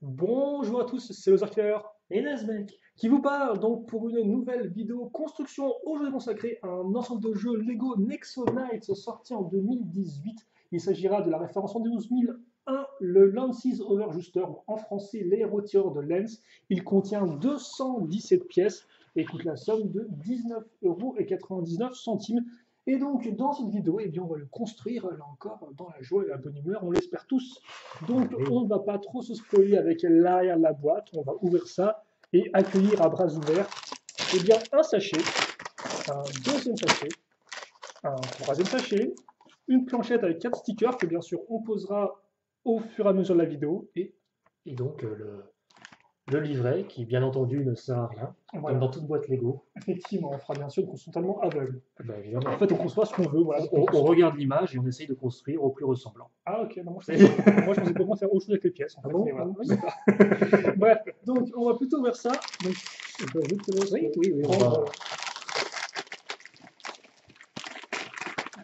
Bonjour à tous, c'est Loser Et Nazmec. qui vous parle donc pour une nouvelle vidéo construction aujourd'hui consacrée à un ensemble de jeux Lego Nexo Knights sorti en 2018. Il s'agira de la référence en 2001, le Lances Overjuster, en français l'aérotireur de Lens. Il contient 217 pièces et coûte la somme de 19,99 €. Et donc dans cette vidéo, eh bien, on va le construire là encore dans la joie et la bonne humeur, on l'espère tous. Donc, Oui. on ne va pas trop se spoiler avec l'arrière de la boîte. On va ouvrir ça et accueillir à bras ouverts eh bien, un sachet, un deuxième sachet, un troisième sachet, une planchette avec 4 stickers que bien sûr on posera au fur et à mesure de la vidéo. Et Et donc le livret qui bien entendu ne sert à rien, comme voilà, dans toute boîte Lego. effectivement, on fera bien sûr une construction totalement aveugle. Bah, En évidemment. fait, on conçoit ce qu'on veut. Voilà, On regarde l'image et on essaye de construire au plus ressemblant. Ah ok, non, C'est- moi je pensais pas faire autre chose avec les pièces en Ah fait, bon? mais Ah voilà. oui. D'accord. Bref, donc on va plutôt vers ça. Donc, je te laisse Oui, on prendre, va.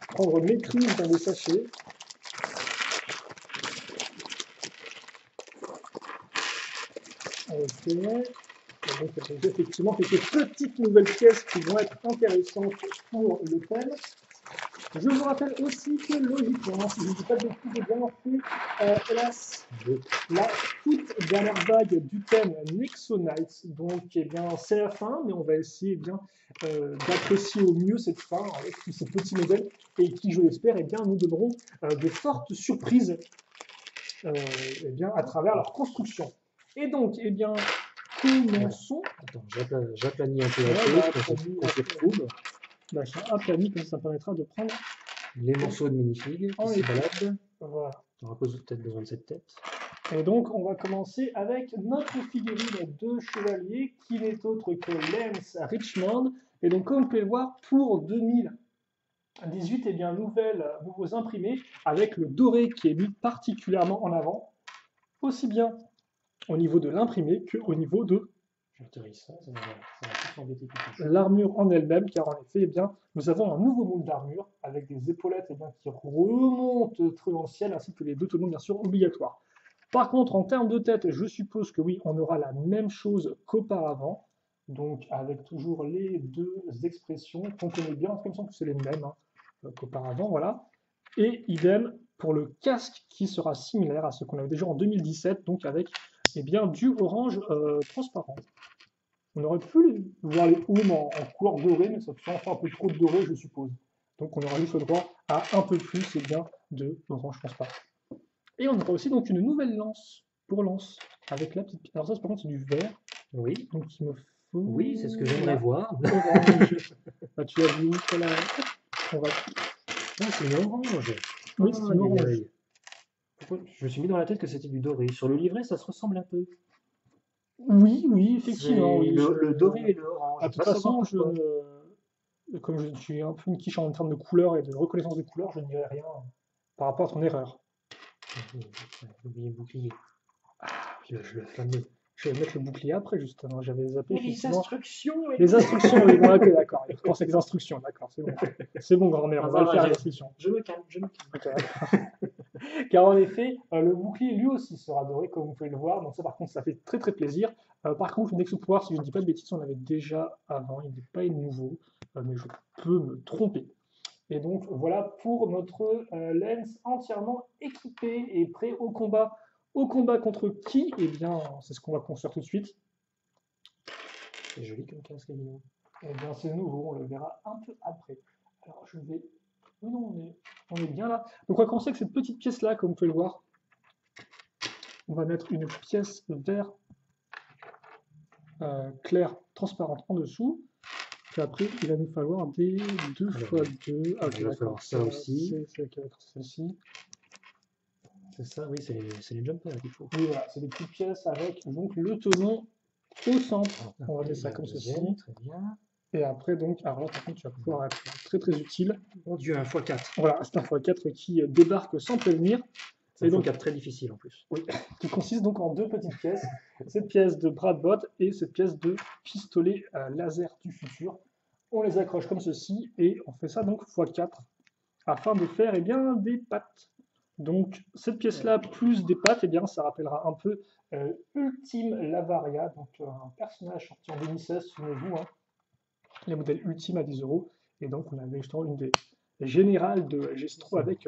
prendre maîtrise dans les sachets. Ok. Et donc, j'ai effectivement quelques petites nouvelles pièces qui vont être intéressantes pour le thème. Je vous rappelle aussi que logiquement, si je ne dis pas de bêtises, j'ai bien hélas, la toute dernière vague du thème Nexo Knights. Donc, eh bien, c'est la fin, mais on va essayer eh bien, d'apprécier au mieux cette fin avec tous ces petits modèles et qui, je l'espère, eh bien, nous donneront de fortes surprises eh bien, à travers leur construction. Et donc, eh bien, Alors, commençons. attends, j'aplanis un peu la Ouais, chose bah, qu'on s'y retrouve. machin, un planning, comme ça me permettra de prendre Les morceaux de minifigs qui en s'y écoute. baladent. Voilà. On aura peut-être besoin de cette tête. Et donc, on va commencer avec notre figurine de chevalier, qui n'est autre que Lance Richmond. Et donc, comme vous pouvez le voir, pour 2018, eh bien, nouveaux imprimés avec le doré qui est mis particulièrement en avant, aussi bien au niveau de l'imprimé qu'au niveau de J'autorise ça, ça va plus embêter quelque chose. l'armure en elle-même, car en effet, eh bien, nous avons un nouveau moule d'armure avec des épaulettes eh bien, qui remontent très dans le ciel, ainsi que les deux tenons bien sûr obligatoires. Par contre, en termes de tête, je suppose que oui, on aura la même chose qu'auparavant, donc avec toujours les deux expressions qu'on connaît bien, comme ça que c'est les mêmes hein, qu'auparavant, voilà. Et idem pour le casque qui sera similaire à ce qu'on avait déjà en 2017, donc avec eh bien, du orange transparent. On aurait pu voir les houms en couleur dorée, mais ça fait un peu trop de doré, je suppose. Donc on aura juste le droit à un peu plus et bien, de orange transparent. Et on aura aussi donc une nouvelle lance pour lance avec la petite. Alors ça, par contre, c'est du vert, Oui, donc il me faut oui, c'est ce que j'aimerais la voir. orange. Bah, tu as vu où sur la. On va. Ah, c'est une orange. Oui, c'est une Aïe, aïe, orange. aïe. Pourquoi je me suis mis dans la tête que c'était du doré. Sur le livret, ça se ressemble un peu. Oui, oui, effectivement, C'est oui. le doré et le orange. Ah, de toute Va savoir façon, pourquoi. comme je suis un peu une quiche en termes de couleurs et de reconnaissance des couleurs, je ne dirai rien par rapport à ton erreur. J'ai oublié le bouclier. Le fameux. Je vais mettre le bouclier après, justement. J'avais zappé, Oh, les effectivement. instructions et Les tout. instructions, oui, bon, ok, d'accord. Il recommence avec les instructions, d'accord, c'est bon. C'est bon, grand-mère, Ah, on ça va le va, faire, les instructions. je me calme, je me calme. Ok, d'accord. Car en effet, le bouclier lui aussi sera doré, comme vous pouvez le voir. Donc ça, par contre, ça fait très très plaisir. Par contre, le Nexo Pouvoir, si je ne dis pas de bêtises, on l'avait déjà avant. Il n'est pas nouveau, mais je peux me tromper. Et donc voilà pour notre lens entièrement équipé et prêt au combat. Au combat contre qui? Eh bien, c'est ce qu'on va construire tout de suite. C'est joli comme casque, dis. Eh bien, c'est nouveau, on le verra un peu après. Alors, je vais. Oui, non, on est bien là. Donc, on va commencer avec cette petite pièce-là, comme vous pouvez le voir. On va mettre une pièce vert claire, transparente en dessous. Puis après, il va nous falloir des 2 Alors, fois 2. Ah, ok, il va d'accord. falloir ça aussi. C'est celle-ci. C'est ça, oui, c'est les jumpers qu'il faut. Oui, voilà, c'est des petites pièces avec donc le tenon au centre. On va Après, mettre il y ça a un comme deuxième, ceci. très bien. Et après, donc, alors là, par contre, tu vas pouvoir être très très utile. Mon Dieu, un x4. Voilà, c'est un x4 qui débarque sans prévenir. C'est Et un donc, x4 très difficile en plus. oui, qui consiste donc en deux petites pièces. Cette pièce de bras de botte et cette pièce de pistolet laser du futur. On les accroche comme ceci et on fait ça donc x4 afin de faire eh bien, des pattes. Donc, cette pièce-là, plus des pattes, eh bien, ça rappellera un peu Ultime Lavaria, donc un personnage sorti en 2016, souvenez-vous, hein, les modèles Ultime à 10 euros. Et donc, on avait justement une des générales de Gestro avec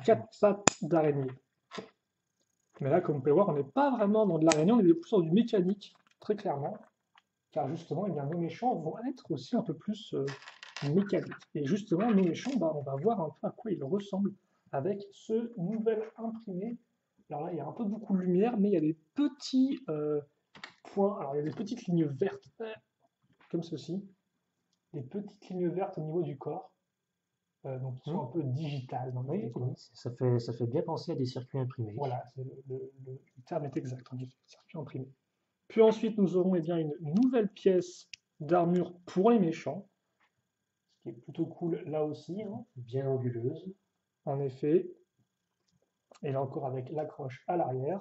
4 pattes d'araignée. Mais là, comme vous pouvez voir, on n'est pas vraiment dans de l'araignée, on est plus sur du mécanique, très clairement. Car justement, eh bien, nos méchants vont être aussi un peu plus mécaniques. Et justement, nos méchants, bah, on va voir un peu à quoi ils ressemblent avec ce nouvel imprimé. Alors là, il y a un peu beaucoup de lumière, mais il y a des petits points. Alors, il y a des petites lignes vertes, comme ceci. Des petites lignes vertes au niveau du corps, donc qui sont un peu digitales. Vous voyez, Oui, ça fait bien penser à des circuits imprimés. voilà, le terme est exact, en effet, circuit imprimé. Puis ensuite, nous aurons eh bien, une nouvelle pièce d'armure pour les méchants, ce qui est plutôt cool là aussi, hein, Bien anguleuse. en effet. Et là encore avec l'accroche à l'arrière.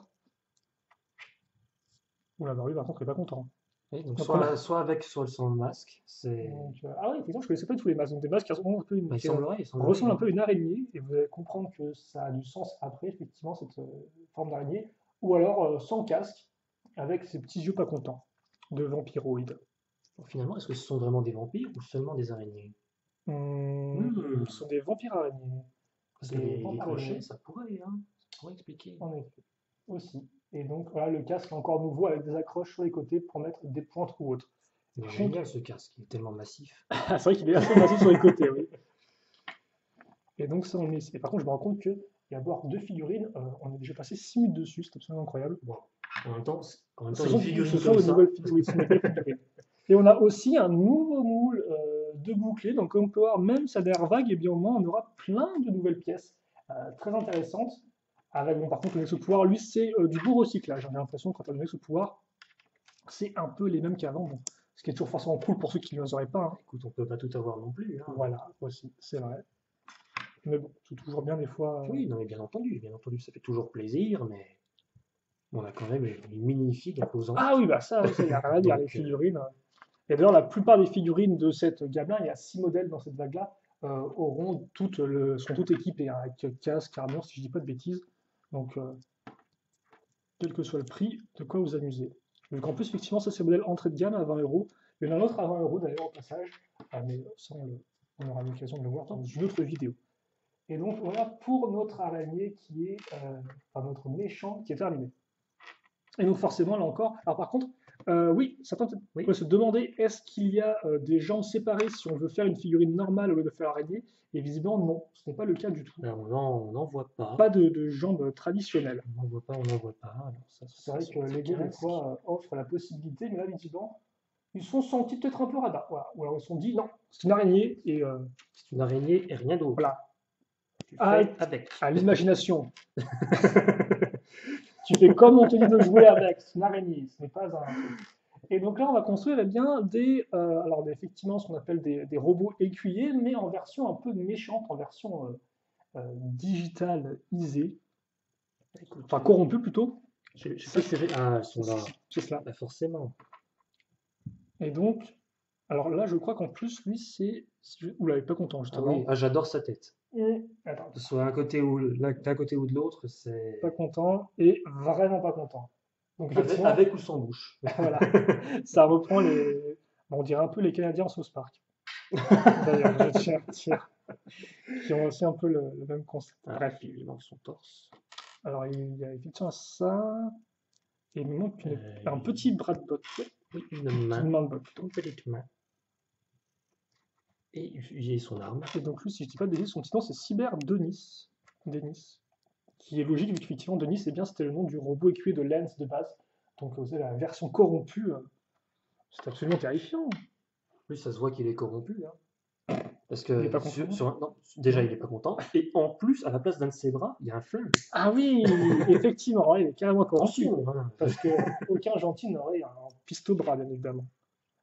Oula, bah oui, par contre, il n'est pas content. Et donc Donc, on a- soit avec, soit sans le masque. ah oui, effectivement, je ne connaissais pas tous les masques. Donc des masques qui ressemblent un peu, Bah, il semblerait, ressemblent un peu hein. à une araignée, et vous allez comprendre que ça a du sens après, effectivement, cette forme d'araignée. Ou alors sans casque, avec ses petits yeux pas contents, de vampiroïdes. Donc, finalement, est-ce que ce sont vraiment des vampires ou seulement des araignées? Ce sont des vampires araignées. Parce que Des les vampires crochets, araignées, ça pourrait expliquer. en effet, aussi. Et donc, voilà, le casque est encore nouveau avec des accroches sur les côtés pour mettre des pointes ou autres. Il est Par contre, génial ce casque, il est tellement massif. ah, c'est vrai qu'il est assez massif sur les côtés, oui. Et donc, ça, on met ici. Et par contre, je me rends compte qu'il y a à bord deux figurines. On a déjà passé 6 minutes dessus, c'est absolument incroyable. Bon, en même temps, Ce une sont, figurine ce sont comme les ça, nouvelles figurines, ce sont les nouvelles figurines. Et on a aussi un nouveau moule de bouclés. Donc, comme on peut voir, même ça a l'air vague, et bien au moins, on aura plein de nouvelles pièces très intéressantes. Avec, bon, par contre, le Nexo Pouvoir, lui, c'est du beau recyclage. J'ai l'impression que quand on a le Nexo Pouvoir, c'est un peu les mêmes qu'avant. Bon, ce qui est toujours forcément cool pour ceux qui ne les auraient pas, hein. écoute, on peut pas tout avoir non plus, hein. Voilà, aussi, c'est vrai. Mais bon, c'est toujours bien des fois. Oui, non, mais bien entendu, ça fait toujours plaisir, mais on a quand même une magnifique imposante. Ah oui, bah ça, il n'y a rien à dire, les Donc, figurines. Et d'ailleurs, la plupart des figurines de cette gamme-là, il y a 6 modèles dans cette vague-là, sont toutes équipées, hein, avec casque, armure, si je dis pas de bêtises. Donc, quel que soit le prix, de quoi vous amuser. Donc en plus, effectivement, ça c'est le modèle entrée de gamme à 20 euros. Il y en a un autre à 20 euros d'ailleurs au passage. Mais ça, on aura l'occasion de le voir dans une autre vidéo. Et donc voilà pour notre araignée qui est, enfin notre méchant qui est terminé. Et donc forcément, là encore, alors par contre, oui, certains oui, peuvent se demander est-ce qu'il y a des jambes séparées si on veut faire une figurine normale au lieu de faire araignée? Et visiblement, non, ce n'est pas le cas du tout. alors on n'en voit pas. Pas de jambes traditionnelles. On n'en voit pas. Alors C'est vrai que les gars, des fois, offrent la possibilité, mais là, visiblement, ils se sont sentis peut-être un peu radins. Voilà. Ou alors ils se sont dit non, c'est une araignée et c'est une araignée et rien d'autre. voilà. Tu Ah, fais avec. à l'imagination. Tu fais comme on te dit de jouer avec, c'est une araignée, ce n'est pas un. Et donc là, on va construire eh bien, effectivement ce qu'on appelle des robots écuyers, mais en version un peu méchante, en version digitalisée, Écoute, enfin corrompue plutôt. je sais que c'est. Ah, elles sont là. C'est cela. Bah, forcément. Et donc, alors là, je crois qu'en plus, lui, c'est. Vous l'avez pas content, Ah justement. oui, j'adore sa tête. Attends, Que ce soit d'un côté ou de l'autre, c'est. pas content et vraiment pas content. Donc, effectivement, Avec ou sans bouche. voilà, ça reprend on dirait un peu les Canadiens en South Park. D'ailleurs, je tiens à dire, qui ont aussi un peu le même concept. Ah, Bref, il manque son torse. alors il y a effectivement ça, et il me manque un Euh, petit bras de botte, Oui, une main de botte. une petite main. Et j'ai son arme. Et donc lui, si je dis pas de bêtises, son petit nom c'est Cyber Denis. Denis. Qui est logique, vu qu'effectivement Denis, eh bien, c'était le nom du robot équipé de Lens de base. Donc vous avez la version corrompue, c'est absolument terrifiant. Oui, ça se voit qu'il est corrompu, hein. Parce Il n'est que pas content. non, déjà, il n'est pas content. Et en plus, à la place d'un de ses bras, il y a un flingue. Ah oui, effectivement, ouais, il est carrément corrompu. Attention, hein. Parce qu'aucun gentil n'aurait un pistolet bras, bien évidemment.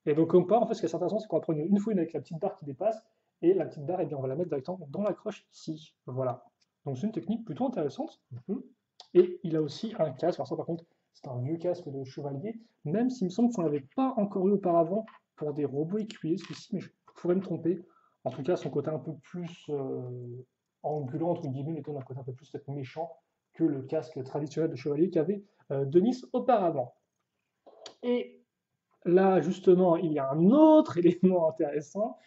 Et donc, comme pas, en fait, ce qui est intéressant, c'est qu'on va prendre une fois avec la petite barre qui dépasse, et la petite barre, eh bien, on va la mettre directement dans la croche ici. Voilà. Donc, c'est une technique plutôt intéressante. Et il a aussi un casque. Alors, ça, par contre, c'est un vieux casque de chevalier, même s'il me semble qu'on l'avait pas encore eu auparavant pour des robots écuyers, celui-ci, mais je pourrais me tromper. En tout cas, son côté un peu plus angulant, entre guillemets, mais donne un côté un peu plus peut-être méchant que le casque traditionnel de chevalier qu'avait Denis auparavant. Et là, justement, il y a un autre élément intéressant.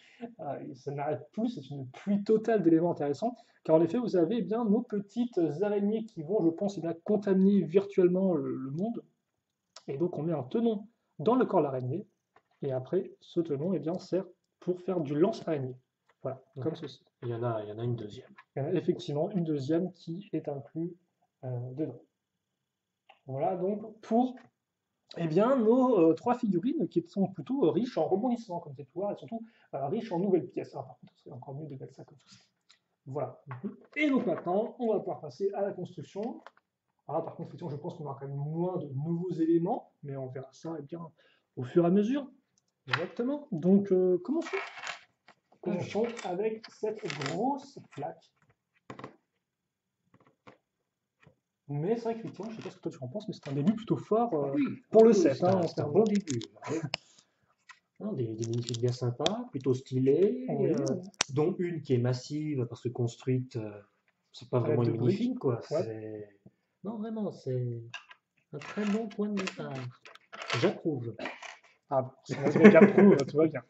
Ça n'arrête plus, c'est une pluie totale d'éléments intéressants. Car en effet, vous avez eh bien nos petites araignées qui vont, je pense, eh bien, contaminer virtuellement le monde. Et donc, on met un tenon dans le corps de l'araignée. Et après, ce tenon eh bien, sert pour faire du lance-araignée. Voilà, comme ceci. Il y en a une deuxième. Il y en a effectivement une deuxième qui est inclue dedans. Voilà donc pour eh bien, nos trois figurines qui sont plutôt riches en rebondissements, comme tu peux voir, et surtout riches en nouvelles pièces. Alors, par contre, ce serait encore mieux de mettre ça comme ça. Voilà. Et donc maintenant, on va pouvoir passer à la construction. Alors, par contre, effectivement, je pense qu'on aura quand même moins de nouveaux éléments, mais on verra ça eh bien, au fur et à mesure. Exactement. Donc, commençons. Commençons avec cette grosse plaque. Mais c'est vrai qu'effectivement, je ne sais pas ce que toi tu en penses, mais c'est un début plutôt fort pour le set. C'est un bon début. Non, des minifigs bien sympas, plutôt stylés, Oui, dont une qui est massive parce que construite, c'est pas à l'aide vraiment de une briques. minifig, quoi. Ouais. Non, vraiment, c'est un très bon point de départ. J'approuve. Ah, bon, si on se approuve, tout va bien.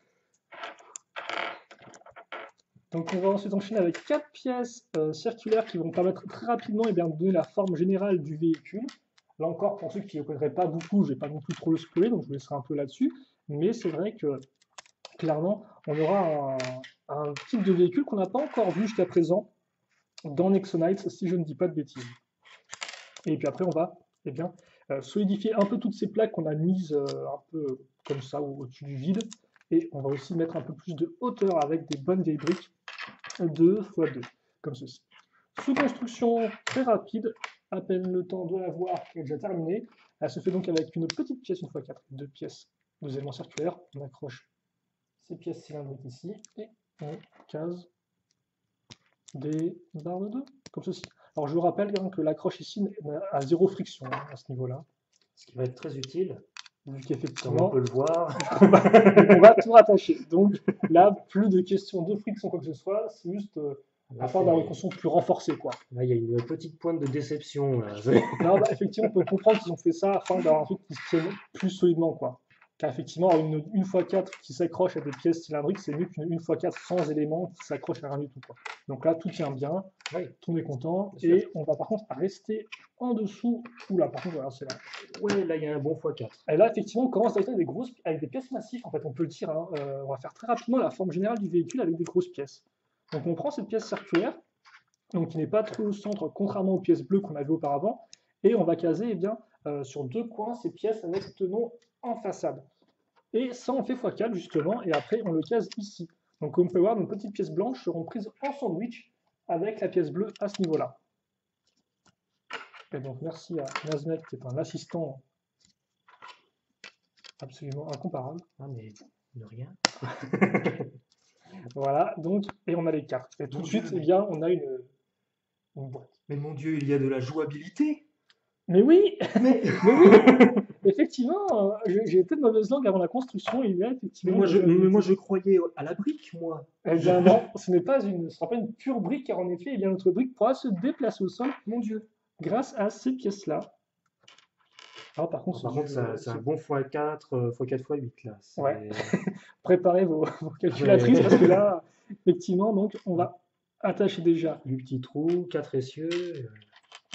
Donc on va ensuite enchaîner avec 4 pièces circulaires qui vont permettre très rapidement eh bien, de donner la forme générale du véhicule. Là encore, pour ceux qui ne le connaîtraient pas beaucoup, je ne vais pas non plus trop le spoiler, donc je vous laisserai un peu là-dessus. Mais c'est vrai que clairement, on aura un type de véhicule qu'on n'a pas encore vu jusqu'à présent dans Nexonites, si je ne dis pas de bêtises. Et puis après, on va eh bien, solidifier un peu toutes ces plaques qu'on a mises un peu comme ça au-dessus du vide. Et on va aussi mettre un peu plus de hauteur avec des bonnes vieilles briques 2x2, comme ceci. Sous construction très rapide, à peine le temps de la voir qui est déjà terminée. Elle se fait donc avec une petite pièce 1x4, deux pièces, deux éléments circulaires. On accroche ces pièces cylindriques ici et on case des barres de 2, comme ceci. Alors je vous rappelle que l'accroche ici a zéro friction à ce niveau-là. Ce qui va être très utile, Vu comme qu'effectivement, on peut le voir. on va tout rattacher. Donc là, plus de questions de friction quoi que ce soit, c'est juste afin d'avoir une construction plus renforcée, quoi. Là, il y a une petite pointe de déception. Là. Non, bah, effectivement, on peut comprendre qu'ils ont fait ça afin d'avoir un truc qui se tienne plus solidement, quoi. Car effectivement, une 1x4 qui s'accroche à des pièces cylindriques, c'est mieux qu'une 1x4 sans éléments qui s'accroche à rien du tout, quoi. Donc là, tout tient bien, Oui, tout le monde est content, bien et sûr. on va par contre rester en dessous. Oula, par contre, voilà, c'est là. Ouais, là, il y a un bon x4. Et là, effectivement, on commence avec des grosses, avec des pièces massives, en fait, on peut le dire. Hein. On va faire très rapidement la forme générale du véhicule avec des grosses pièces. Donc on prend cette pièce circulaire, donc qui n'est pas trop au centre, contrairement aux pièces bleues qu'on avait auparavant, et on va caser eh bien, sur deux coins ces pièces avec tenon en façade. Et ça, on fait x4 justement, et après on le case ici. Donc comme on peut voir, nos petites pièces blanches seront prises en sandwich avec la pièce bleue à ce niveau-là. Et donc merci à Nazmek qui est un assistant absolument incomparable. Ah, mais de rien. Voilà, donc, et on a les cartes. Et tout de suite, eh bien, on a une boîte. Mais mon Dieu, il y a de la jouabilité. Mais oui, Mais, mais oui, effectivement, j'ai été de mauvaise langue avant la construction, il y a effectivement. mais moi, je croyais à la brique, moi. Eh bien non, ce ne sera pas une pure brique, car en effet, eh bien, notre brique pourra se déplacer au sol, Mon Dieu. grâce à ces pièces-là. Alors, par contre, Par contre, c'est un bon x4, x4, x8, là. Ouais. Préparez vos calculatrices, parce que là, effectivement, donc, on va attacher déjà. Du petit trou, 4 essieux.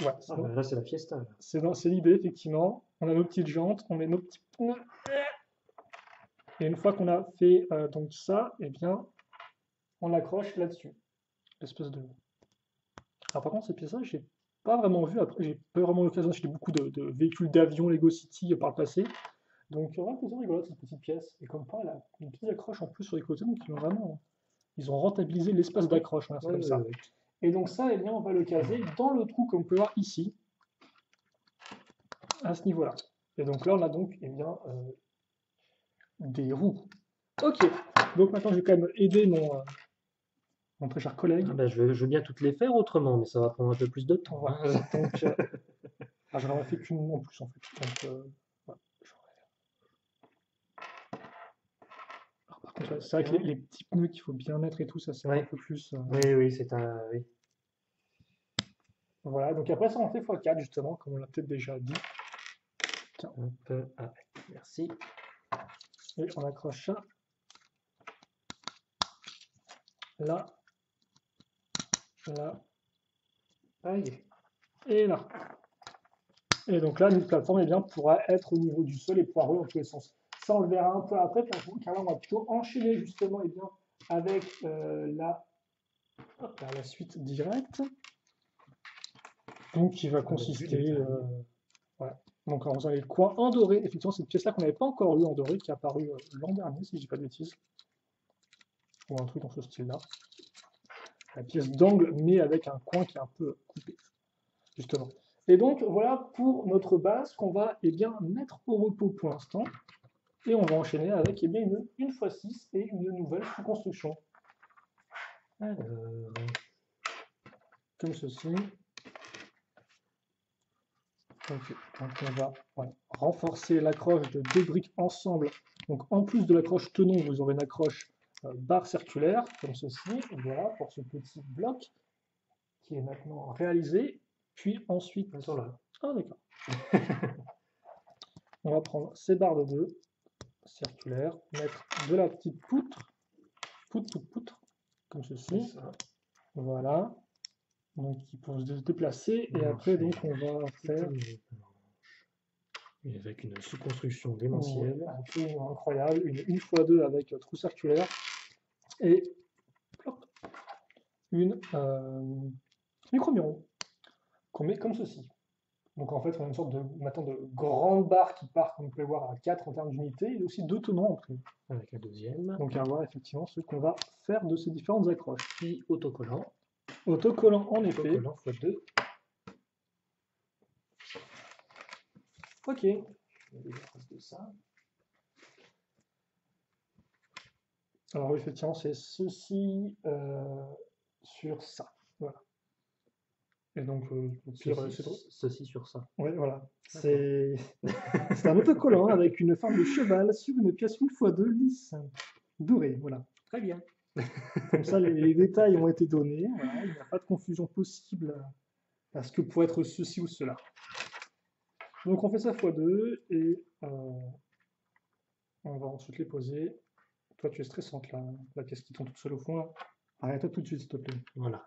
Ouais, Ah, bah, là, c'est la fiesta. Là. c'est l'idée, effectivement. On a nos petites jantes, on met nos petits pneus. Et une fois qu'on a fait donc ça, eh bien, on l'accroche là-dessus. Espèce de. Alors, par contre, ces pièces-là, j'ai pas vraiment vu. Après, j'ai pas vraiment eu l'occasion d'acheter beaucoup de véhicules d'avion Lego City par le passé. Donc, vraiment, c'est rigolo cette petite pièce. Et comme quoi, elle a une petite accroche en plus sur les côtés. Donc, ils ont rentabilisé l'espace d'accroche. Hein, c'est comme ça. Ouais. Et donc, ça, eh bien, on va le caser dans le trou, comme on peut voir ici, à ce niveau-là. Et donc là, on a donc, eh bien, des roues. Ok, donc maintenant je vais quand même aider mon très cher collègue. Ah, bah, je veux bien toutes les faire autrement, mais ça va prendre un peu plus de temps. Voilà. Donc, j'en ai fait qu'une en plus en fait. Donc, voilà, alors, par contre, c'est vrai que les petits pneus qu'il faut bien mettre et tout, ça c'est un peu plus. Oui, c'est un. Oui. Voilà, donc après ça on fait x4 justement, comme on l'a peut-être déjà dit. Tiens, Hop, avec, merci. et on accroche ça là, là, aïe, et là. Et donc là, notre plateforme eh bien, pourra être au niveau du sol et pouvoir rouler dans tous les sens. Ça, on le verra un peu après, car là, on va plutôt enchaîner justement eh bien, avec la suite directe. Donc, qui va consister. Ouais. Donc, en faisant les coins en doré, effectivement, cette pièce-là qu'on n'avait pas encore eu en doré, qui est apparue l'an dernier, si je dis pas de bêtises. Ou un truc dans ce style-là. La pièce d'angle, mais avec un coin qui est un peu coupé, justement. Et donc, voilà pour notre base qu'on va eh bien, mettre au repos pour l'instant. Et on va enchaîner avec eh bien, une x6 et une nouvelle sous-construction. Alors, Comme ceci. Donc on va renforcer l'accroche de deux briques ensemble. Donc en plus de l'accroche tenon, vous aurez une accroche barre circulaire, comme ceci. Voilà, pour ce petit bloc qui est maintenant réalisé. Puis ensuite... elles sont là. Ah d'accord. On va prendre ces barres de 2 circulaires, mettre de la petite poutre, poutre, comme ceci. Voilà. Donc ils peuvent se déplacer et après donc on va faire et avec une sous-construction démentielle. Absolument incroyable, une 1x2 avec trou circulaire et plop, une micro-miron qu'on met comme ceci. Donc en fait on a une sorte de maintenant de grande barre qui part comme vous pouvez voir à 4 en termes d'unité et aussi 2 tenants en plus. Avec la deuxième. Donc à voir effectivement ce qu'on va faire de ces différentes accroches. Puis autocollant. Autocollant en effet. Autocollant x2. Ok. Je vais de ça. Alors effectivement c'est ceci sur ça. Voilà. Et donc ceci sur ça. Oui, voilà. C'est un autocollant avec une forme de cheval sur une pièce 1x2 lisse, dorée. Voilà. Très bien. Comme ça, les détails ont été donnés. Voilà. Il n'y a pas de confusion possible à ce que pourrait être ceci ou cela. Donc on fait ça x2 et on va ensuite les poser. Toi, tu es stressante là, la pièce qui tombe toute seule au fond. Là. Arrête-toi tout de suite, s'il te plaît. Voilà.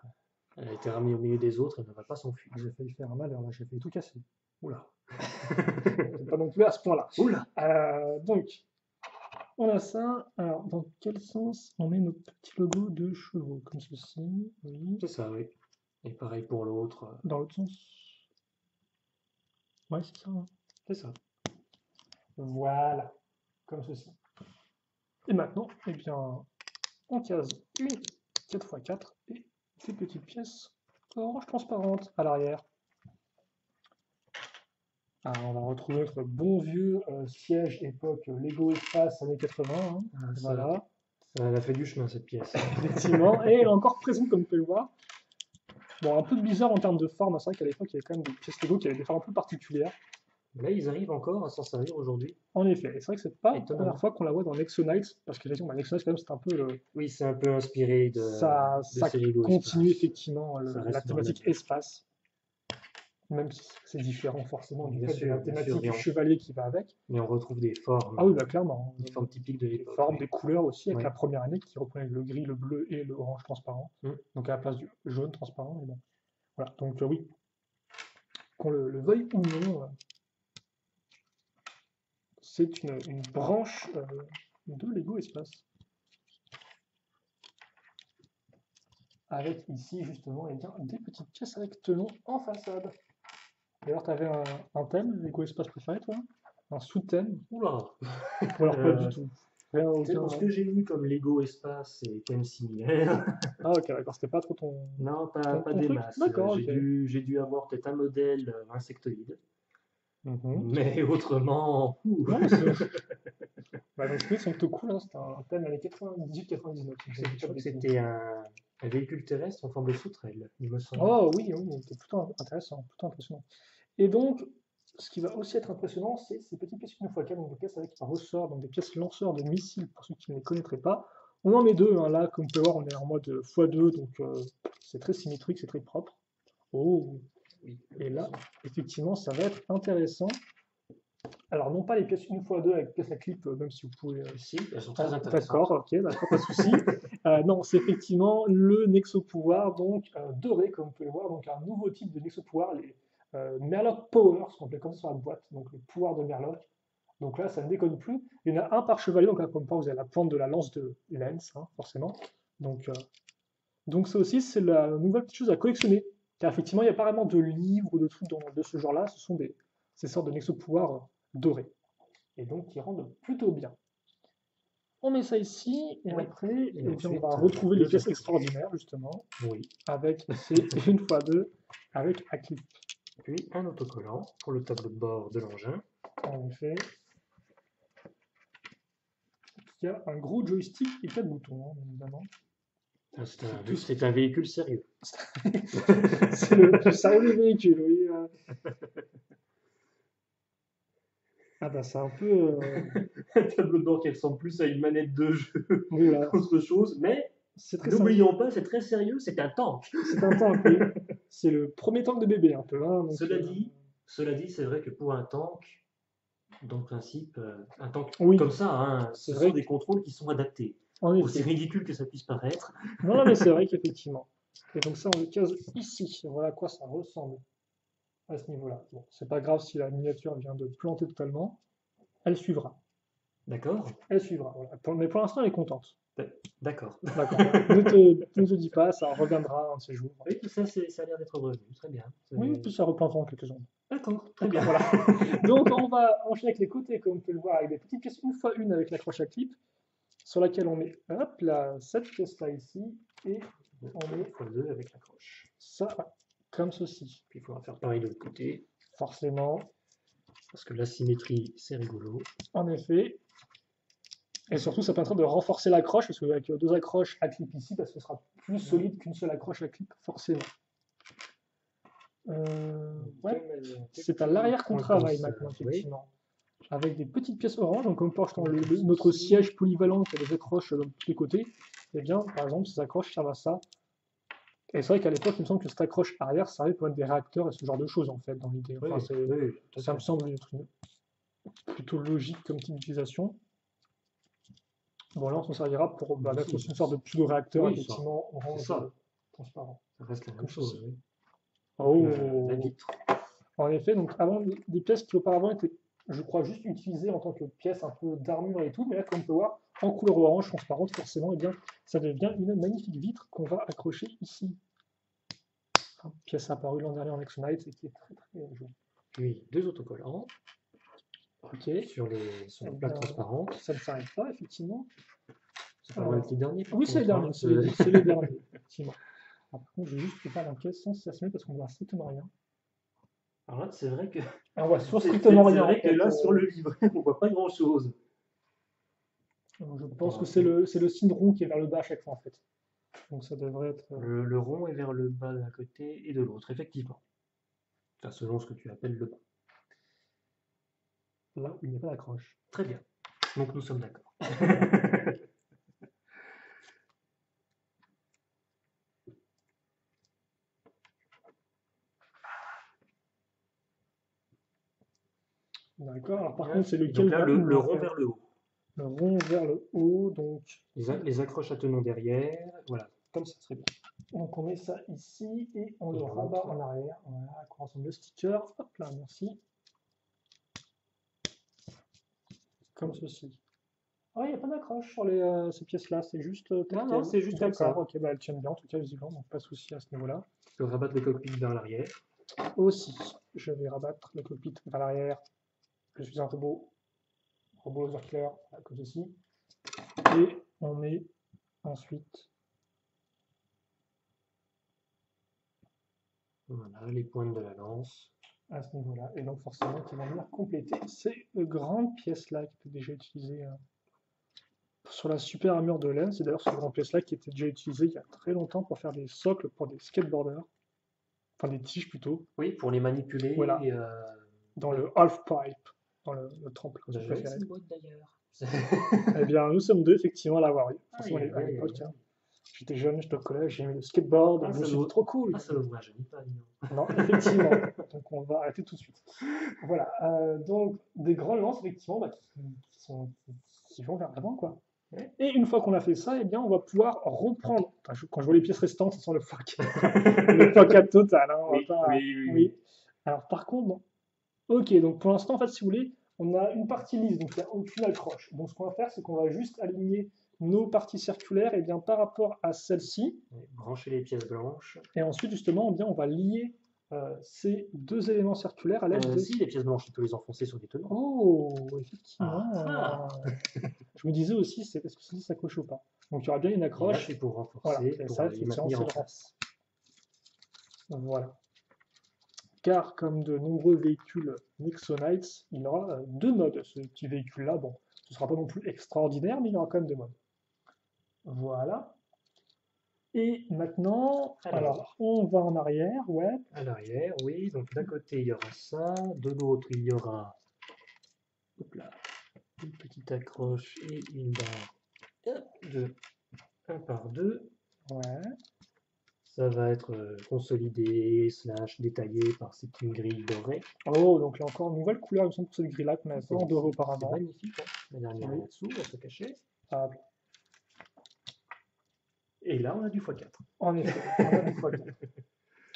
Elle a été ramenée au milieu des autres, elle ne va pas s'enfuir. J'ai failli faire un malheur là, j'ai failli tout casser. Oula. C'est pas non plus à ce point-là. Oula. Donc, on a ça. Alors, dans quel sens on met nos petits logos de chevaux? Comme ceci. Oui. C'est ça, oui. Et pareil pour l'autre. Dans l'autre sens. Ouais, c'est ça. Hein. C'est ça. Voilà. Comme ceci. Et maintenant, eh bien, on case une 4x4 et ces petites pièces orange transparentes à l'arrière. Alors, on va retrouver notre bon vieux siège époque Lego Espace années 80. Hein. Voilà. Ça a fait du chemin cette pièce. Effectivement. Et elle est encore présente comme vous pouvez le voir. Bon, un peu bizarre en termes de forme. C'est vrai qu'à l'époque, il y avait quand même des pièces Lego qui avaient des formes un peu particulières. Là, ils arrivent encore à s'en servir aujourd'hui. En effet. Et c'est vrai que c'est pas la première fois qu'on la voit dans Nexonites. Parce que Nexonites, quand même, c'est un peu le... Oui, c'est un peu inspiré de ça ces Lego continue Espace. effectivement la thématique espace. Même si c'est différent forcément du fait de la thématique du chevalier qui va avec. Mais on retrouve des formes. Ah oui, bah clairement. Des formes typiques de l'époque. Des formes, des couleurs aussi, avec la première année qui reprenait le gris, le bleu et le orange transparent. Donc à la place du jaune transparent. Bon. Voilà, donc oui. Qu'on le veuille ou non, c'est une branche de Lego Espace. Avec ici justement eh bien, des petites pièces avec tenon en façade. D'ailleurs, tu avais un thème, Lego Espace préféré, toi? Un sous-thème? Oula. Ou alors pas du tout? Ce que j'ai vu comme Lego Espace, c'est quand même similaire. Ah ok, d'accord, c'était pas trop ton... Non, pas des masses. D'accord, j'ai dû avoir peut-être un modèle insectoïde. Mais autrement... Non, bah, donc, ils sont plutôt cool, hein. C'était un thème années 98-99. Je crois que c'était un véhicule terrestre en forme de sauterelle, il me semble. Oh oui, c'était plutôt intéressant, plutôt impressionnant. Et donc, ce qui va aussi être impressionnant, c'est ces petites pièces 1x4, donc des pièces avec un ressort, donc des pièces lanceurs de missiles, pour ceux qui ne les connaîtraient pas. On en met deux, hein, là, comme vous pouvez voir, on est en mode x2, donc c'est très symétrique, c'est très propre. Oh, Oui. Et là, effectivement, ça va être intéressant. Alors, non pas les pièces 1x2 avec pièces à clip, même si vous pouvez. Si, elles sont très intéressantes. D'accord, ok, d'accord, pas de souci. Non, c'est effectivement le Nexo Pouvoir, donc doré, comme vous pouvez le voir, donc un nouveau type de Nexo Pouvoir, les Merlock Power, ce qu'on appelle comme ça sur la boîte, donc le pouvoir de Merlock. Donc là, ça ne déconne plus. Il y en a un par chevalier, donc là, comme vous avez la pointe de la lance de Lens, hein, forcément. Donc ça aussi, c'est la nouvelle petite chose à collectionner. Car effectivement, il y a pas vraiment de livres ou de trucs de ce genre-là. Ce sont ces sortes de Nexo-pouvoirs dorés. Et donc, qui rendent plutôt bien. On met ça ici, et Oui. après, Et eh bien, on ensuite, va retrouver les deux pièces actifs. extraordinaires, justement, Oui. avec ces 1x2, avec à clip. Puis un autocollant pour le tableau de bord de l'engin. En effet, il y a un gros joystick et 4 boutons, hein, bien évidemment. C'est un véhicule sérieux. C'est le plus sérieux des véhicules, oui. Ah bah c'est un peu... Un tableau de bord qui ressemble plus à une manette de jeu Oui, voilà. qu'autre chose, mais C'est très sympa. n'oublions pas, c'est très sérieux, c'est un tank. C'est un tank, oui. C'est le premier tank de bébé, un peu. Hein, donc, Cela dit, c'est vrai que pour un tank, dans le principe, un tank oui, comme ça, hein, ce sont des contrôles qui sont adaptés. Aussi ridicule que ça puisse paraître. Non, mais c'est vrai qu'effectivement. Et donc ça, on le case ici. Voilà à quoi ça ressemble à ce niveau-là. Bon, c'est pas grave si la miniature vient de planter totalement. Elle suivra. D'accord. Elle suivra. Voilà. Mais pour l'instant, elle est contente. D'accord. D'accord. Ne te dis pas, ça reviendra un de ces jours. Oui, tout ça, ça a l'air d'être revenu. Très bien. Oui, puis ça replantera en quelques secondes. D'accord, très bien. Voilà. Donc, on va enchaîner avec les côtés, comme on peut le voir, avec des petites pièces 1x1 avec l'accroche à clip, sur laquelle on met hop, cette pièce-là ici, et on met x2 avec l'accroche. Ça, comme ceci. Puis il faudra faire pareil de l'autre côté. Forcément. Parce que la symétrie, c'est rigolo. En effet. Et surtout, ça permettra de renforcer l'accroche, parce qu'avec 2 accroches à clip ici, ce sera plus solide qu'une seule accroche à clip, forcément. Ouais. C'est à l'arrière qu'on travaille maintenant, effectivement. Oui. Avec des petites pièces orange, donc comme portant notre siège polyvalent qui a des accroches de tous les côtés, et bien, par exemple, ces accroches servent à ça. Et c'est vrai qu'à l'époque, il me semble que cette accroche arrière servait pour mettre des réacteurs et ce genre de choses, en fait, dans l'idée. Enfin, ça me semble être plutôt logique comme type d'utilisation. Bon, là, on s'en servira pour mettre aussi une sorte de pseudo-réacteur, effectivement, orange transparent. Ça reste la même chose, oui. Oh, la vitre. En effet, donc avant, des pièces qui auparavant étaient, je crois, juste utilisées en tant que pièces un peu d'armure et tout, mais là, comme on peut voir, en couleur orange transparente, forcément, et bien, ça devient une magnifique vitre qu'on va accrocher ici. Enfin, pièce apparue l'an dernier en Exonite et qui est très très jolie. Puis 2 autocollants. Ok. Sur la plaque transparente. Ça ne s'arrête pas, effectivement. C'est pas vraiment les derniers. Oui, c'est les derniers. C'est les derniers, effectivement. Alors, par contre, je vais juste faire la caisse sans stationner parce qu'on ne voit strictement rien. Alors là, c'est vrai que. On voit strictement rien. C'est vrai que là, sur le livret, on ne voit pas grand chose. Je pense que c'est le signe rond qui est vers le bas à chaque fois, en fait. Donc ça devrait être. Le rond est vers le bas d'un côté et de l'autre, effectivement. Enfin, selon ce que tu appelles le bas. Là où il n'y a pas d'accroche. Très bien. Donc nous sommes d'accord. D'accord. Alors par contre, c'est lequel? Donc là, le rond vers le haut. Le rond vers le haut, donc. Les accroches à tenons derrière. Voilà, comme ça, très bien. Donc on met ça ici et on le rabat en arrière. Voilà, à quoi ressemble le sticker. Hop là, merci. Comme ceci. Ah, il n'y a pas d'accroche sur ces pièces-là, c'est juste. Non, c'est juste comme ça. Ok, bah elles tiennent bien, en tout cas visiblement, donc pas de souci à ce niveau-là. Tu peux rabattre le cockpit vers l'arrière. Aussi, je vais rabattre le cockpit vers l'arrière. Je suis un robot laser comme ceci. Et on met ensuite. Voilà, les pointes de la lance. À ce niveau-là. Et donc forcément, qui va venir compléter ces grandes pièces-là qui étaient déjà utilisées sur la super armure de laine. C'est d'ailleurs ces grandes pièces-là qui étaient déjà utilisées il y a très longtemps pour faire des socles pour des skateboarders. Enfin des tiges plutôt. Oui, pour les manipuler. Voilà. Dans le half-pipe, dans le tremplin. J'avais cette boîte d'ailleurs. Eh bien, nous sommes deux effectivement à l'avoir eu. À l'époque. J'étais jeune, j'étais au collège, j'ai aimé le skateboard, Ah, je me ça suis dit doit- trop cool. Ah, ça ne vous rajeunit pas, dis donc. Non, effectivement. Donc on va arrêter tout de suite. Voilà. Donc des grandes lances, effectivement, bah, qui vont vers l'avant, quoi. Ouais. Et une fois qu'on a fait ça, eh bien, on va pouvoir reprendre. Enfin, quand je vois les pièces restantes, ce sont le x4. Le x4 total. Hein, on va Oui, pas- oui. oui. Alors par contre, bon. Ok, donc pour l'instant, en fait, si vous voulez, on a une partie lisse, donc il n'y a aucune accroche. Donc ce qu'on va faire, c'est qu'on va juste aligner nos parties circulaires et bien par rapport à celle-ci. Oui, brancher les pièces blanches. Et ensuite, justement, eh bien, on va lier ces deux éléments circulaires à l'aide de... Si, les pièces blanches, tu peux les enfoncer sur des tenons. Oh, effectivement. Ah, Je me disais aussi, est-ce que ça s'accroche ou pas? Donc il y aura bien une Et là, accroche. c'est pour renforcer, Voilà, et pour ça, les effectivement, maintenir c'est en le place. Voilà. Car comme de nombreux véhicules Nexonites, il aura deux modes, ce petit véhicule-là. Bon, ce ne sera pas non plus extraordinaire, mais il aura quand même deux modes. Voilà. Et maintenant, alors, on va en arrière, ouais. À l'arrière, oui. Donc d'un côté, il y aura ça. De l'autre, il y aura hop là, une petite accroche et une barre de 1 par 2. Ouais. Ça va être consolidé, slash détaillé par cette grille dorée. Oh, donc là encore, une nouvelle couleur, il me semble, pour cette grille-là qu'on n'avait pas en doré C'est auparavant. magnifique, hein. La dernière Oui. là-dessous, on se cachait. Ah, Et là, on a du x4. en effet, on a du x4.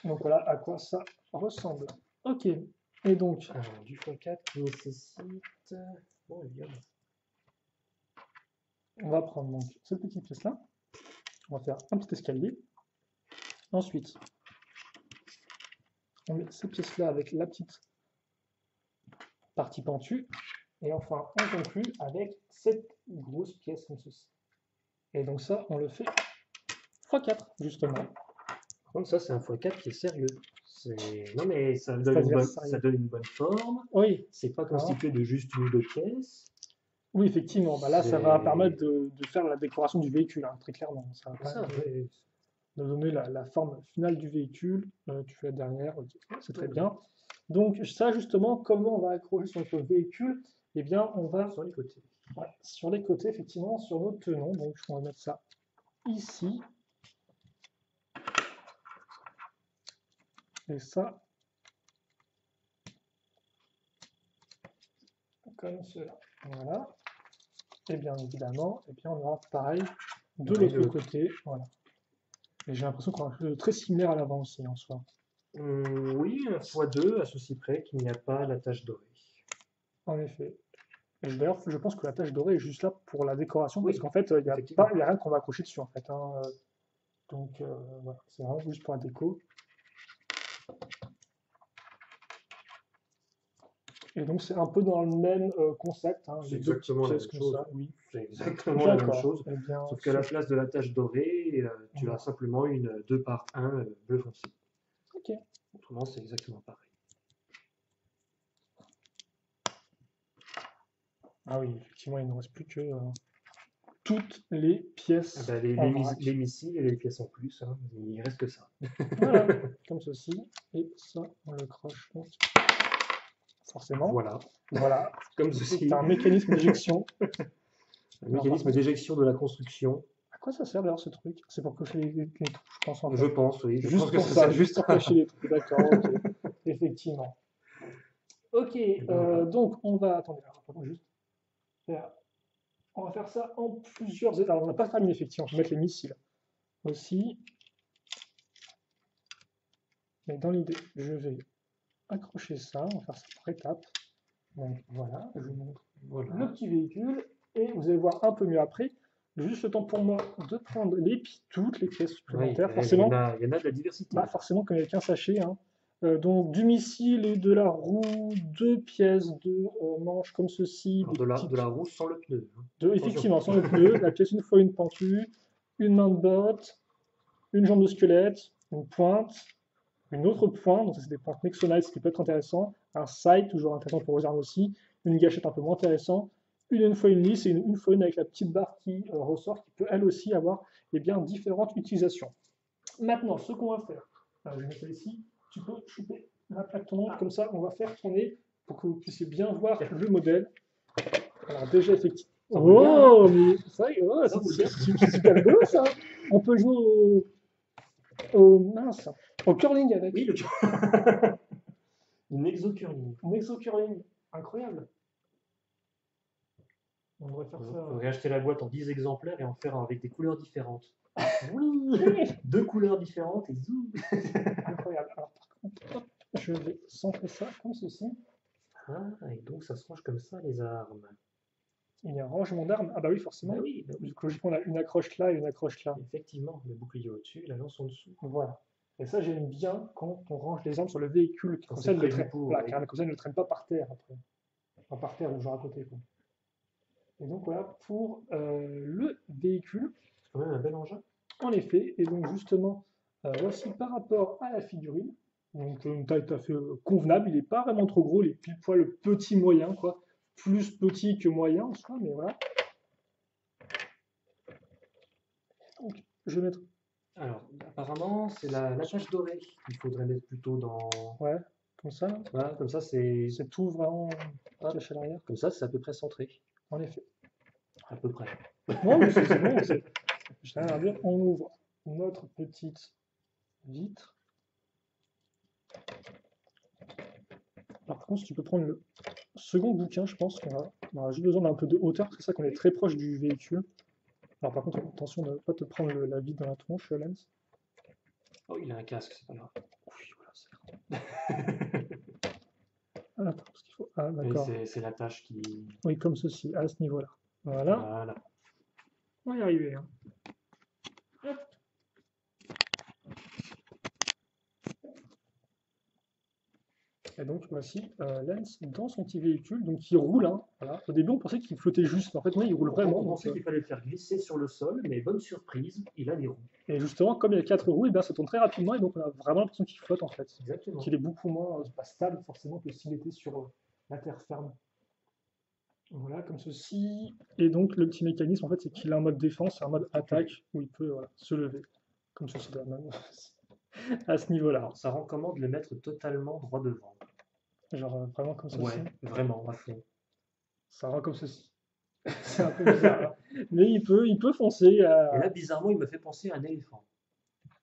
Donc voilà à quoi ça ressemble. Ok. Et donc, Alors, du x4 qui nécessite... Oh, il y a... on va prendre donc cette petite pièce-là. On va faire un petit escalier. Ensuite, on met cette pièce-là avec la petite partie pentue. Et enfin, on conclut avec cette grosse pièce comme ceci. Et donc ça, on le fait x4, justement. Par contre, ça, c'est un x4 qui est sérieux. Non, mais ça donne, C'est-à-dire ça sérieux. donne une bonne forme. Oui, C'est pas constitué de juste une ou deux pièces. oui, effectivement. Bah là, ça va C'est- permettre de faire la décoration du véhicule, hein, très clairement. Ça va C'est ça, permettre ouais. de donner la forme finale du véhicule. Tu fais la dernière, ok, c'est très bien. Donc ça, justement, comment on va accrocher sur notre véhicule? Eh bien, on va Sur les côtés. ouais, sur les côtés, effectivement, sur nos tenons. Donc, on va mettre ça ici. Et ça, comme cela. Voilà. Et bien évidemment, et bien on aura pareil de Pareil l'autre côté. Voilà. Et j'ai l'impression qu'on a quelque chose de très similaire à l'avant aussi en soi. Oui, un x2 à ceci près qu'il n'y a pas la tache dorée. En effet. Et d'ailleurs, je pense que la tache dorée est juste là pour la décoration, parce Oui, qu'en fait, il n'y a effectivement. pas, il y a rien qu'on va accrocher dessus en fait. Hein. Donc voilà, c'est vraiment juste pour la déco. Et donc c'est un peu dans le même concept, hein, C'est les deux petites exactement la pièces même comme chose. ça, oui. C'est exactement la même D'accord. chose. Eh bien, Sauf qu'à la place de la tache dorée, tu Ouais. as simplement une 2 par 1 bleu foncé. ok. Autrement, c'est exactement pareil. Ah oui, effectivement, il ne nous reste plus que toutes les pièces Ah bah, en vrac. les missiles et les pièces en plus, hein, il reste que ça. Voilà, comme ceci. Et ça, on le croche donc forcément. Voilà, Voilà. comme ceci. C'est un mécanisme d'éjection. Un mécanisme d'éjection de la construction. À quoi ça sert d'ailleurs ce truc? C'est pour cocher les trous, je pense en fait. Je pense, oui. Je Juste pense que pour ça ça, sert juste pour cocher les trous. D'accord, ok. Effectivement. Ok, Voilà. donc on va. Attendez, alors, pardon, juste faire. On va faire ça en plusieurs étapes. Alors, on n'a pas terminé, effectivement. Je vais mettre les missiles aussi. Mais dans l'idée, je vais accrocher ça. On va faire ça par étapes. Donc voilà, je vous montre Voilà. le petit véhicule. Et vous allez voir un peu mieux après. Juste le temps pour moi de prendre toutes les pièces Oui, supplémentaires. il Forcément, y en a de la diversité. bah forcément, comme il n'y a qu'un sachet. Hein. Donc du missile et de la roue, deux pièces de manches comme ceci. Alors, Des de la roue sans le pneu, hein. effectivement, sans le pneu, la pièce une fois une pentue, une main de botte, une jambe de squelette, une pointe, une autre pointe, donc ça c'est des pointes Nexonites, ce qui peut être intéressant, un sight, toujours intéressant pour vos armes aussi, une gâchette un peu moins intéressant, une fois une lisse et une fois une avec la petite barre qui ressort, qui peut elle aussi avoir bien, différentes utilisations. Maintenant, ce qu'on va faire, je vais mettre ça ici, tu peux choper la plaque tournante, comme ça on va faire tourner pour que vous puissiez bien voir le modèle. Alors déjà, effectivement, semble bien, hein. Oh, mais c'est vrai, ouais, Ça roule c'est super rigolo ça. On peut jouer mince, au curling avec. Oui, une exo-curling. Un exo-curling, incroyable. On devrait faire Il ça. faudrait acheter la boîte en 10 exemplaires et en faire un avec des couleurs différentes. Oui, Deux couleurs différentes et zoom. incroyable. Alors par contre, hop, je vais centrer ça comme ceci. Ah, et donc ça se range comme ça les armes. Il y a un rangement d'armes. Ah bah oui, forcément. Bah oui, Du coup, logiquement, on a une accroche là et une accroche là. effectivement, le bouclier au-dessus, la lance en dessous. Voilà. Et ça, j'aime bien quand on range les armes sur le véhicule. Quand Comme c'est ça, prévu pour, voilà, oui. comme ça, elles ne le traînent pas par terre après. Enfin, par terre ou genre à côté, quoi. Et donc voilà pour le véhicule, C'est quand même un bel engin. en effet. Et donc justement, voici par rapport à la figurine. Donc une taille tout à fait convenable. Il n'est pas vraiment trop gros. Il est pile poil petit moyen, quoi. Plus petit que moyen en soi, mais voilà. Donc je vais mettre. Alors, apparemment, c'est la tache dorée qu'il faudrait mettre plutôt dans. Ouais, comme ça. Voilà, comme ça, c'est. C'est tout vraiment Hop, caché à l'arrière. comme ça, c'est à peu près centré. En effet. À peu près. Non, mais c'est bon. Je tiens à dire, on ouvre notre petite vitre. Alors, par contre, si tu peux prendre le second bouquin, je pense on aura juste besoin d'un peu de hauteur, parce que c'est ça qu'on est très proche du véhicule. Alors, par contre, attention de ne pas te prendre la vitre dans la tronche, Lens. Oh, il a un casque, c'est pas grave. Oui, voilà, c'est Ah, attends, parce qu'il faut. Ah, Oui, d'accord. c'est la tâche qui. Oui, comme ceci, à ce niveau-là. Voilà, Voilà. on va y arriver. Hein. Hop. Et donc, voici Lens dans son petit véhicule, donc qui roule. Hein, voilà. Au début, on pensait qu'il flottait juste, mais en fait, non, il roule vraiment. On Donc, pensait qu'il fallait le faire glisser sur le sol, mais bonne surprise, il a des roues. et justement, comme il y a 4 roues, et bien, ça tourne très rapidement, et donc on a vraiment l'impression qu'il flotte en fait. Exactement. Qu'il est beaucoup moins pas stable forcément que s'il était sur la terre ferme. Voilà, comme ceci. Et donc, le petit mécanisme, en fait, c'est qu'il a un mode défense et un mode attaque où il peut voilà, se lever. Comme ceci, à ce niveau-là. Alors, ça recommande de le mettre totalement droit devant. Genre, vraiment comme ceci. Ouais, vraiment, à fond. Ça rend comme ceci. C'est un peu bizarre. Hein. Mais il peut foncer à. Et là, bizarrement, il me fait penser à un éléphant.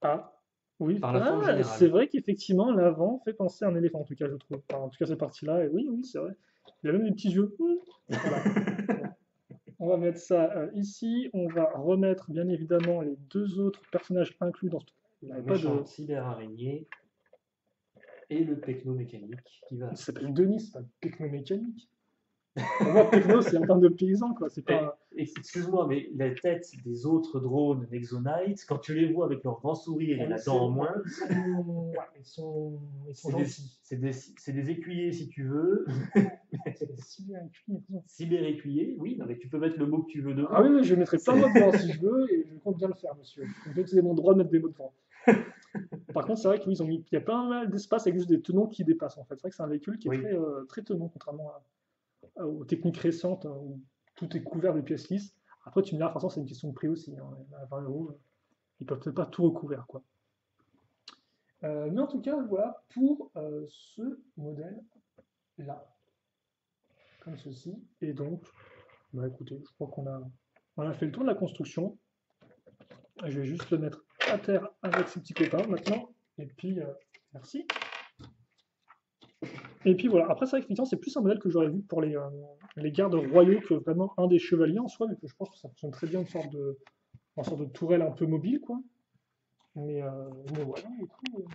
Ah, oui. Par la forme Ah, générale. c'est vrai qu'effectivement, l'avant fait penser à un éléphant, en tout cas, je trouve. Enfin, en tout cas, cette partie-là, et oui, oui, c'est vrai. Il a même des petits yeux. Voilà. On va mettre ça ici. On va remettre, bien évidemment, les deux autres personnages inclus dans ce. Il n'y Le avait pas de. méchant cyber-araignée et le techno-mécanique qui va. Il s'appelle Denis, c'est pas technomécanique. Pour moi, techno, c'est un terme de paysan, quoi. C'est pas. Excuse-moi, mais la tête des autres drones Nexonites, quand tu les vois avec leur grand sourire et la dent en moins, Ouais, ils sont gentils. c'est des écuyers si tu veux. C'est des cyber-écuyers. Cyber-écuyers, oui, non, mais tu peux mettre le mot que tu veux devant. Ah oui, oui, je mettrai plein de mots devant si je veux, et je compte bien le faire, monsieur. Donc c'est mon droit de mettre des mots devant. Par contre, c'est vrai qu'ils ont mis, il y a pas mal d'espace avec juste des tenons qui dépassent en fait. C'est vrai que c'est un véhicule qui est Oui. très tenant, contrairement aux techniques récentes hein, où tout est couvert de pièces lisses. Après, tu me diras, de toute façon, c'est une question de prix aussi. Hein. À 20 euros, ils peuvent peut-être pas tout recouvert, quoi. Mais en tout cas, voilà pour ce modèle-là, comme ceci. Et donc, bah écoutez, je crois on a fait le tour de la construction. Je vais juste le mettre à terre avec ses petits copains maintenant. Et puis, merci. Et puis voilà. Après, c'est vrai qu'effectivement, c'est plus un modèle que j'aurais vu pour les gardes royaux que vraiment un des chevaliers en soi, mais que je pense que ça fonctionne très bien en sorte de tourelle un peu mobile, quoi. Mais voilà, du coup,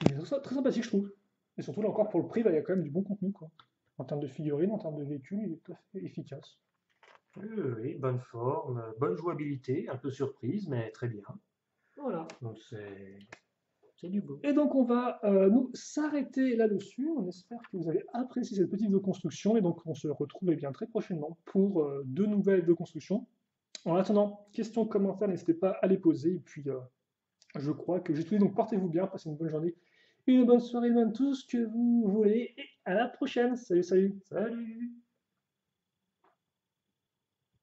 mais ça, très sympathique, je trouve. Et surtout, là encore, pour le prix, bah, il y a quand même du bon contenu, quoi. En termes de figurines, en termes de véhicules, il est tout à fait efficace. Oui, bonne forme, bonne jouabilité, un peu surprise, mais très bien. Voilà, donc c'est du beau. Et donc, on va nous s'arrêter là-dessus. On espère que vous avez apprécié cette petite vidéo de construction. Et donc, on se retrouve eh bien, très prochainement pour de nouvelles de construction. En attendant, questions, commentaires, n'hésitez pas à les poser. Et puis, je crois que j'ai tout dit. Donc, portez-vous bien, passez une bonne journée, une bonne soirée, même tout ce que vous voulez. Et à la prochaine. Salut, salut. Salut!